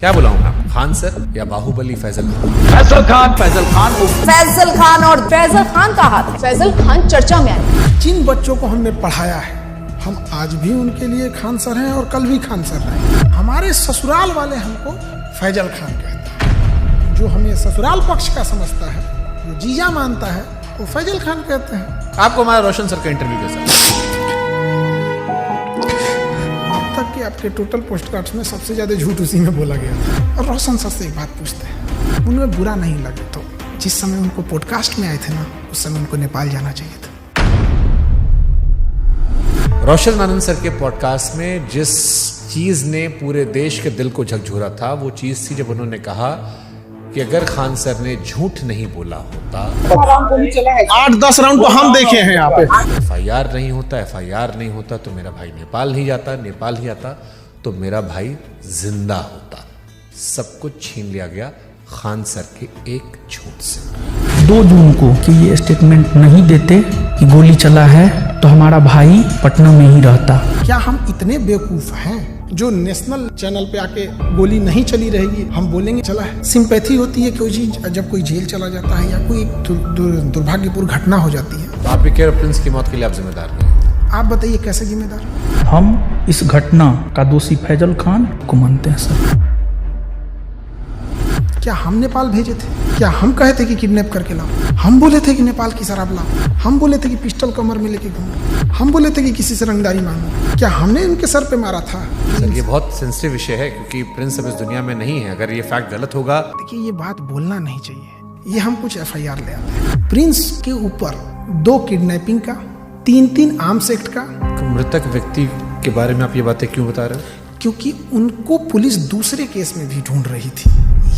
क्या बुलाऊं मैं? खान सर या बाहुबली फैजल खान? फैजल खान फैजल खान और फैजल खान का हाथ। फैजल खान चर्चा में आए। जिन बच्चों को हमने पढ़ाया है, हम आज भी उनके लिए खान सर हैं और कल भी खान सर हैं। हमारे ससुराल वाले हमको फैजल खान कहते हैं। जो हमें ससुराल पक्ष का समझता है, जो जीजा मानता है, वो फैजल खान कहते हैं। आपको हमारा रोशन सर का इंटरव्यू कैसा? तक कि आपके टोटल पोस्टकार्ड्स में सबसे ज्यादा झूठ उसी में बोला गया था। और रोशन सर से एक बात पूछते हैं, उन्हें बुरा नहीं लगे तो जिस समय उनको पॉडकास्ट में आए थे ना, उस समय उनको नेपाल जाना चाहिए था। रोशन आनंद सर के पॉडकास्ट में जिस चीज ने पूरे देश के दिल को झकझोरा था, वो चीज थी जब उन्होंने कहा कि अगर खान सर ने झूठ नहीं बोला होता, 8-10 राउंड तो हम देखे हैं यहाँ पे। एफआईआर नहीं होता तो मेरा भाई नेपाल नहीं जाता, नेपाल ही आता तो मेरा भाई जिंदा होता। सब कुछ छीन लिया गया खान सर के एक झूठ से। 2 जून को कि ये स्टेटमेंट नहीं देते कि गोली चला है तो हमारा भाई पटना में ही रहता। क्या हम इतने बेवकूफ हैं जो नेशनल चैनल पे आके गोली नहीं चली रहेगी हम बोलेंगे चला है? सिंपैथी होती है कोई चीज जब कोई जेल चला जाता है या कोई दुर्भाग्यपूर्ण घटना हो जाती है। तो आप भी कह रहे प्रिंस की मौत के लिए आप जिम्मेदार नहीं? आप बताइए कैसे जिम्मेदार? हम इस घटना का दोषी फैजल खान को मानते हैं सर। क्या हम नेपाल भेजे थे? क्या हम कहे थे कि किडनैप करके लाओ? हम बोले थे कि नेपाल की शराब लाओ? हम बोले थे कि पिस्टल कमर में लेके घूमो? हम बोले थे कि किसी से रंगदारी मांगो? क्या हमने उनके सर पे मारा था? सर ये बहुत सेंसिटिव विषय है क्योंकि प्रिंस अब इस दुनिया में नहीं है। अगर ये फैक्ट गलत होगा, देखिए ये बात बोलना नहीं चाहिए। ये हम कुछ एफआईआर ले आते हैं। प्रिंस के ऊपर 2 किडनैपिंग का, 3 आर्म्स एक्ट का। तो मृतक व्यक्ति के बारे में आप ये बातें क्यों बता रहे हो? क्योंकि उनको पुलिस दूसरे केस में भी ढूंढ रही थी।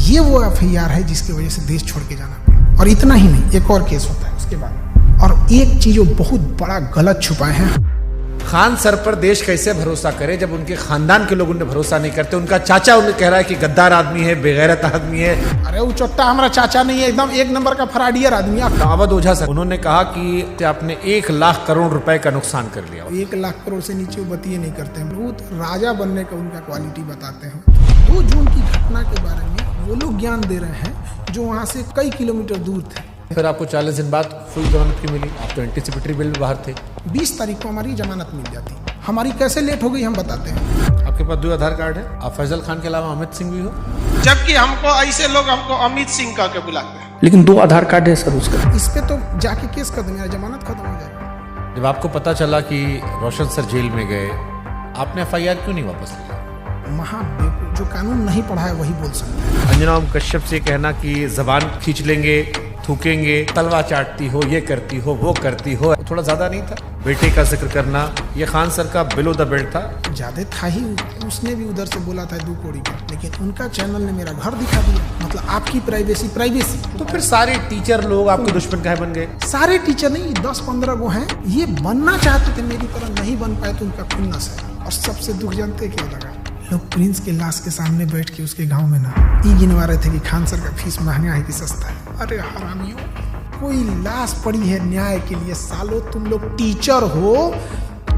ये वो एफआईआर है जिसकी वजह से देश छोड़ के जाना पड़ा। और इतना ही नहीं, एक और केस होता है उसके बाद। और एक चीज जो बहुत बड़ा गलत छुपाए हैं, खान सर पर देश कैसे भरोसा करे जब उनके खानदान के लोग उन्हें भरोसा नहीं करते। उनका चाचा उन्हें कह रहा है कि गद्दार आदमी है, बेगैरत आदमी है। अरे वो चोट्टा हमारा चाचा नहीं है, एकदम 1 नंबर का फराडियर आदमी है। अवध ओझा सर उन्होंने कहा कि आपने 1 लाख करोड़ रुपए का नुकसान कर लिया। 1 लाख करोड़ से नीचे वो बतिए नहीं करते हैं। बहुत राजा बनने का उनका क्वालिटी बताते हैं। 2 जून की घटना के बारे में वो लोग ज्ञान दे रहे हैं जो वहाँ से कई किलोमीटर दूर थे। फिर आपको 40 दिन बाद फुल जमानत क्यों मिली? आप तो एंटीसिपेटरी बिल में बाहर थे। 20 तारीख को हमारी जमानत मिल जाती। हमारी कैसे लेट हो गई हम बताते हैं। आपके पास 2 आधार कार्ड है। आप फैजल खान के अलावा अमित सिंह भी हो। जबकि हमको ऐसे लोग हमको अमित सिंह कह के बुलाते हैं। लेकिन 2 आधार कार्ड है सर उसका। इस पे तो जाके केस कर दो, मेरा जमानत खत्म हो जाएगा। जब आपको पता चला कि रोशन सर जेल में गए, आपने एफआईआर क्यों नहीं वापस लिया? महाबेवकूफ, जो कानून नहीं पढ़ा है वही बोल सकता है। अंजना ओम कश्यप से कहना कि जबान खींच लेंगे, थूकेंगे, तलवा चाटती हो, ये करती हो, वो करती हो, थोड़ा ज्यादा नहीं था? बेटे का जिक्र करना, ये खान सर का बिलो द बेल्ट था। ज्यादा था ही। उसने भी उधर से बोला था 2 कौड़ी का, लेकिन उनका चैनल ने मेरा घर दिखा दिया। मतलब आपकी प्राइवेसी। तो फिर सारे टीचर लोग आपके दुश्मन काहे बन गए? सारे टीचर नहीं, 10-15 वो हैं। ये बनना चाहते थे मेरी तरह, नहीं बन पाए तो उनका खुन्नस है। और सबसे दुख जानते क्या लगा? लोग प्रिंस के लाश के सामने बैठ के उसके गांव में ना ये गिनवा रहे थे कि खान सर का फीस महंगा है कि सस्ता है। अरे हरामियों, कोई लाश पड़ी है न्याय के लिए। सालों तुम लोग टीचर हो।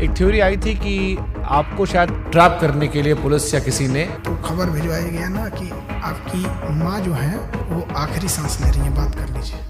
एक थ्योरी आई थी कि आपको शायद ट्रैप करने के लिए पुलिस या किसी ने तो खबर भिजवाया गया ना कि आपकी माँ जो है वो आखिरी सांस ले रही है, बात कर लीजिए।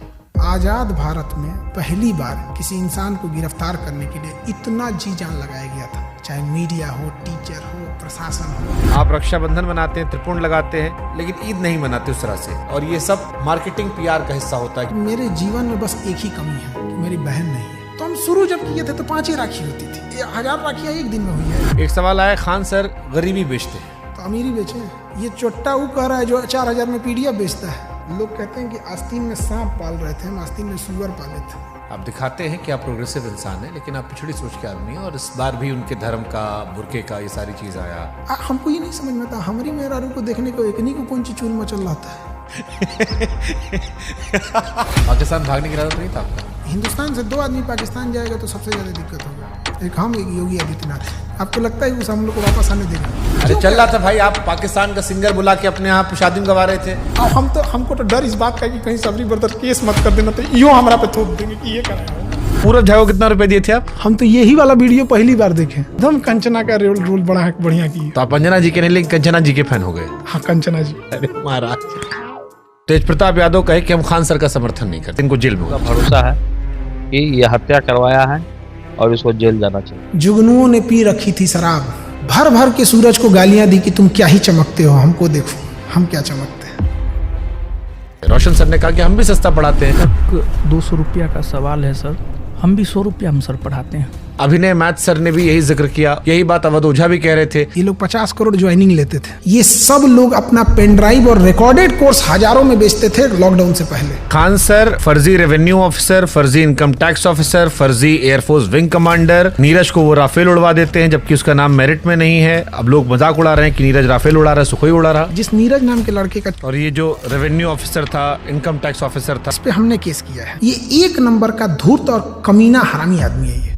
आजाद भारत में पहली बार किसी इंसान को गिरफ्तार करने के लिए इतना जी जान लगाया गया था, चाहे मीडिया हो, टीचर हो, प्रशासन हो। आप रक्षाबंधन मनाते हैं, त्रिपुंड लगाते हैं, लेकिन ईद नहीं मनाते उस तरह से। और ये सब मार्केटिंग पीआर का हिस्सा होता है। मेरे जीवन में बस एक ही कमी है कि मेरी बहन नहीं है। तो हम शुरू जब किए थे तो 5 ही राखी होती थी। 1000 राखियां एक दिन में हुई है। एक सवाल आया, खान सर गरीबी बेचते हैं तो अमीरी बेचे। ये चोट्टा वो कह रहा है जो 4000 में पीडीएफ बेचता है। लोग कहते हैं कि आस्तीन में सांप पाल रहे थे, हम आस्तीन में सुअर पाले थे। आप दिखाते हैं कि आप प्रोग्रेसिव इंसान हैं, लेकिन आप पिछड़ी सोच के आदमी हैं। और इस बार भी उनके धर्म का, बुरके का, ये सारी चीज आया। हमको ये नहीं समझ में आता, हमारी मेहरारू को देखने को एकनी को कौन सी चूल मचल रहा था। पाकिस्तान भागने की इरादा तो नहीं था आपका? हिंदुस्तान से 2 आदमी पाकिस्तान जाएगा तो सबसे ज्यादा दिक्कत होगा। एक हम, एक योगी आदित्यनाथ। आपको लगता है कि हम लोग को वापस आने देगा? अरे चल रहा था भाई, आप पाकिस्तान का सिंगर बुला के अपने यहाँ शादी में गवा रहे थे। हमको तो डर इस बात का कि कहीं सबरी ब्रदर केस मत कर देना, तो यो हमारा पे थोप देंगे कि ये कर रहे हो। पूरा झाओ कितना रुपए दिए थे आप? हम तो यही वाला वीडियो पहली बार देखे, एकदम कंचना का रोल बड़ा बढ़िया की। तो आप अंजना जी के नहीं लेकिन कंचना जी के फैन हो गए। हाँ कंचना जी। अरे महाराज। तेज प्रताप यादव कहे कि हम खान सर का समर्थन नहीं करते, इनको जेल में होगा। भरोसा है कि ये हत्या करवाया है और इसको जेल जाना चाहिए। जुगनुओं ने पी रखी थी शराब, भर भर के सूरज को गालियां दी कि तुम क्या ही चमकते हो, हमको देखो हम क्या चमकते हैं। रोशन सर ने कहा कि हम भी सस्ता पढ़ाते हैं। 200 रुपया का सवाल है सर, हम भी 100 रुपया हम सर पढ़ाते हैं। अभिनय मैथ सर ने भी यही जिक्र किया, यही बात अवध ओझा भी कह रहे थे। ये लोग 50 करोड़ ज्वाइनिंग लेते थे। ये सब लोग अपना पेन ड्राइव और रिकॉर्डेड कोर्स हजारों में बेचते थे लॉकडाउन से पहले। खान सर फर्जी रेवेन्यू ऑफिसर, फर्जी इनकम टैक्स ऑफिसर, फर्जी एयरफोर्स विंग कमांडर। नीरज को वो राफेल उड़वा देते हैं जबकि उसका नाम मेरिट में नहीं है। अब लोग मजाक उड़ा रहे हैं कि नीरज राफेल उड़ा रहा है, सुखोई उड़ा रहा। जिस नीरज नाम के लड़के का, और ये जो रेवेन्यू ऑफिसर था, इनकम टैक्स ऑफिसर था, इस पे हमने केस किया है। ये 1 नंबर का धूर्त और कमीना हरामी आदमी है। ये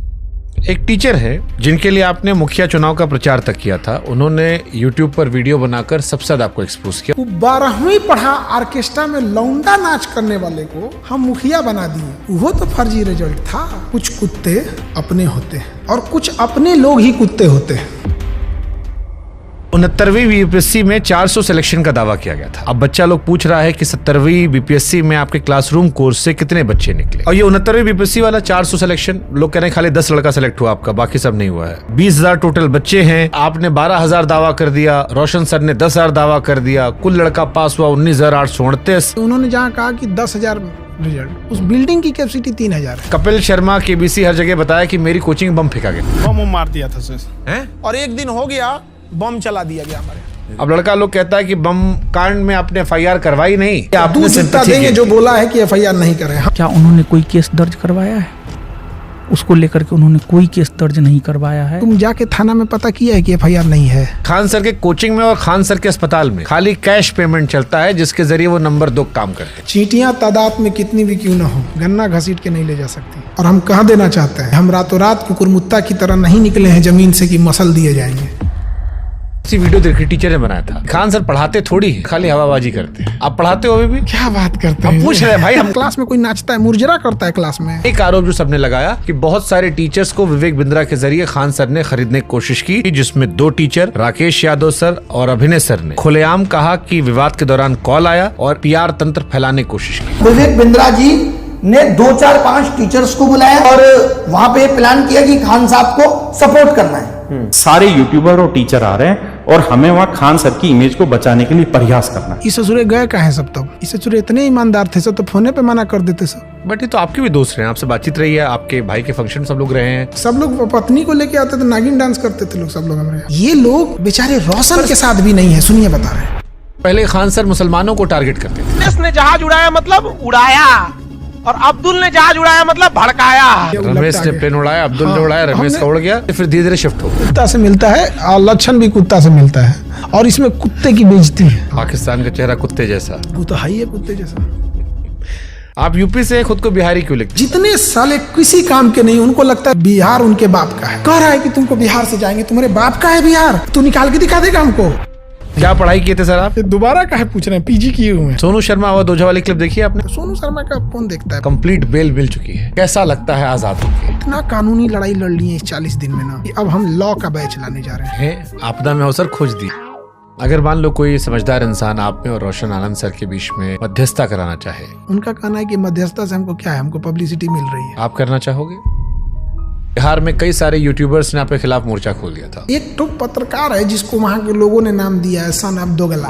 एक टीचर है जिनके लिए आपने मुखिया चुनाव का प्रचार तक किया था। उन्होंने YouTube पर वीडियो बनाकर सबसे ज्यादा आपको एक्सपोज किया। वो 12वीं पढ़ा ऑर्केस्ट्रा में लौंडा नाच करने वाले को हम मुखिया बना दिए। वो तो फर्जी रिजल्ट था। कुछ कुत्ते अपने होते हैं और कुछ अपने लोग ही कुत्ते होते हैं। 69वीं बीपीएससी में 400 सिलेक्शन का दावा किया गया था। अब बच्चा लोग पूछ रहा है कि 70वीं बीपीएससी में आपके क्लासरूम कोर्स से कितने बच्चे निकले। और ये 69वीं बीपीएससी वाला 400 सिलेक्शन, लोग कह रहे हैं खाली 10 लड़का सिलेक्ट हुआ आपका, बाकी सब नहीं हुआ है। 20,000 टोटल बच्चे हैं, आपने 12,000 दावा कर दिया, रोशन सर ने 10,000 दावा कर दिया, कुल लड़का पास हुआ 19,838। उन्होंने जहाँ कहा कि 10,000 रिजल्ट, उस बिल्डिंग की कैपेसिटी 3,000 है। कपिल शर्मा केबीसी हर जगह बताया कि मेरी कोचिंग बम फेंका गया। बम मार दिया था सर, हैं? और एक दिन हो गया बम चला दिया गया हमारे। अब लड़का लोग कहता है कि बम कांड में आपने FIR करवाई नहीं। दूध जितना देंगे जो बोला है कि FIR नहीं करे। क्या उन्होंने कोई केस दर्ज करवाया है? उसको लेकर के उन्होंने कोई केस दर्ज नहीं करवाया है। तुम जाके थाना में पता किया है कि FIR नहीं है? खान सर के कोचिंग में और खान सर के अस्पताल में खाली कैश पेमेंट चलता है, जिसके जरिए वो नंबर 2 काम करते हैं। चींटियां तादाद में कितनी भी क्यों ना हो, गन्ना घसीट के नहीं ले जा सकती। और हम कह देना चाहते हैं, हम रातों रात कुकुरमुत्ता की तरह नहीं निकले हैं जमीन से कि मसल दिए जाएंगे। इसी वीडियो देखी टीचर ने बनाया था। खान सर पढ़ाते थोड़ी है, खाली हवाबाजी करते हैं। आप पढ़ाते हो भी? क्या बात करते हैं? हम पूछ रहे हैं भाई। हम क्लास में कोई नाचता है, मुरझरा करता है क्लास में। एक आरोप जो सबने लगाया कि बहुत सारे टीचर्स को विवेक बिंद्रा के जरिए खान सर ने खरीदने की कोशिश की, जिसमें 2 टीचर राकेश यादव सर और अभिनय सर ने खुलेआम कहा कि विवाद के दौरान कॉल आया और PR तंत्र फैलाने की कोशिश की। विवेक बिंद्रा जी ने 2, 4, 5 टीचर्स को बुलाया और वहां पे प्लान किया कि खान साहब को सपोर्ट करना है। सारे यूट्यूबर और टीचर आ रहे हैं और हमें वहाँ खान सर की इमेज को बचाने के लिए प्रयास करना है। इस ससुरे गए कहाँ हैं सब? तब इस ससुरे इतने ईमानदार थे सब, तो फोने पे मना कर देते सब। बट ये तो आपके भी दोस्त रहे हैं, आपसे बातचीत रही है, आपके भाई के फंक्शन सब लोग रहे हैं। सब लोग पत्नी को लेके आते थे, नागिन डांस करते थे लोग सब लोग हमारे। ये लोग बेचारे रोशन के साथ भी नहीं है। सुनिए बता रहे हैं। पहले खान सर मुसलमानों को टारगेट करते थे। रमेश ने जहाज उड़ाया मतलब उड़ाया, और अब्दुल ने जहाज उड़ाया मतलब भड़काया। रमेश ने प्लेन उड़ाया, अब्दुल ने उड़ाया, रमेश का उड़ गया, फिर धीरे धीरे शिफ्ट हो गया। कुत्ता से मिलता है और लक्षण भी कुत्ता से मिलता है, और इसमें कुत्ते की बेइज्जती है। पाकिस्तान का चेहरा कुत्ते जैसा, वो तो है ही है कुत्ते जैसा। आप यूपी से खुद को बिहारी क्यों लिखते? जितने साले किसी काम के नहीं, उनको लगता है बिहार उनके बाप का है। कह रहा है कि तुमको बिहार से जाएंगे, तुम्हारे बाप का है बिहार, तू निकाल के दिखा देगा हमको। क्या पढ़ाई किए थे सर आप? दोबारा काहे पूछ रहे हैं? PG किए हुए हैं। सोनू शर्मा अवध ओझा वाली क्लिप देखी आपने? सोनू शर्मा का कौन देखता है? कंप्लीट बेल मिल चुकी है, कैसा लगता है आजाद होके? इतना कानूनी लड़ाई लड़ ली है इस 40 दिन में ना, अब हम लॉ का बैच लाने जा रहे हैं। आपदा में अवसर खोज दी। अगर मान लो कोई समझदार इंसान आप में और रोशन आनंद सर के बीच में मध्यस्थता कराना चाहे, उनका कहना है कि मध्यस्थता से हमको क्या है, हमको पब्लिसिटी मिल रही है। आप करना चाहोगे? बिहार में कई सारे यूट्यूबर्स ने आपके खिलाफ मोर्चा खोल दिया था। एक तो पत्रकार है जिसको वहां के लोगों ने नाम दिया है सन ऑफ दोगला।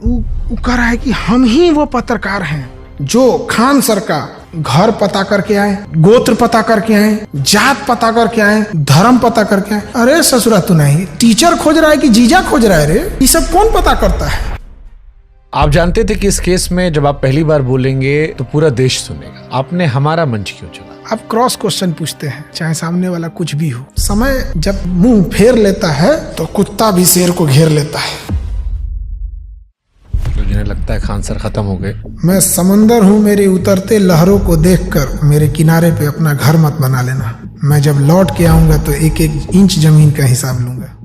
वो कह रहा है कि हम ही वो पत्रकार हैं जो खान सर का घर पता करके आए, गोत्र पता करके आए, जात पता करके आए, धर्म पता करके आए। अरे ससुरा तू नहीं, टीचर खोज रहा है कि जीजा खोज रहा है? रे ये सब कौन पता करता है? आप जानते थे कि इस केस में जब आप पहली बार बोलेंगे तो पूरा देश सुनेगा। आपने हमारा मंच क्यों चुना? आप क्रॉस क्वेश्चन पूछते हैं, चाहे सामने वाला कुछ भी हो। समय जब मुंह फेर लेता है तो कुत्ता भी शेर को घेर लेता है। तो जिन्हें लगता है खान सर खत्म हो गए। मैं समंदर हूँ, मेरे उतरते लहरों को देखकर मेरे किनारे पे अपना घर मत बना लेना। मैं जब लौट के आऊंगा तो 1-1 इंच जमीन का हिसाब लूंगा।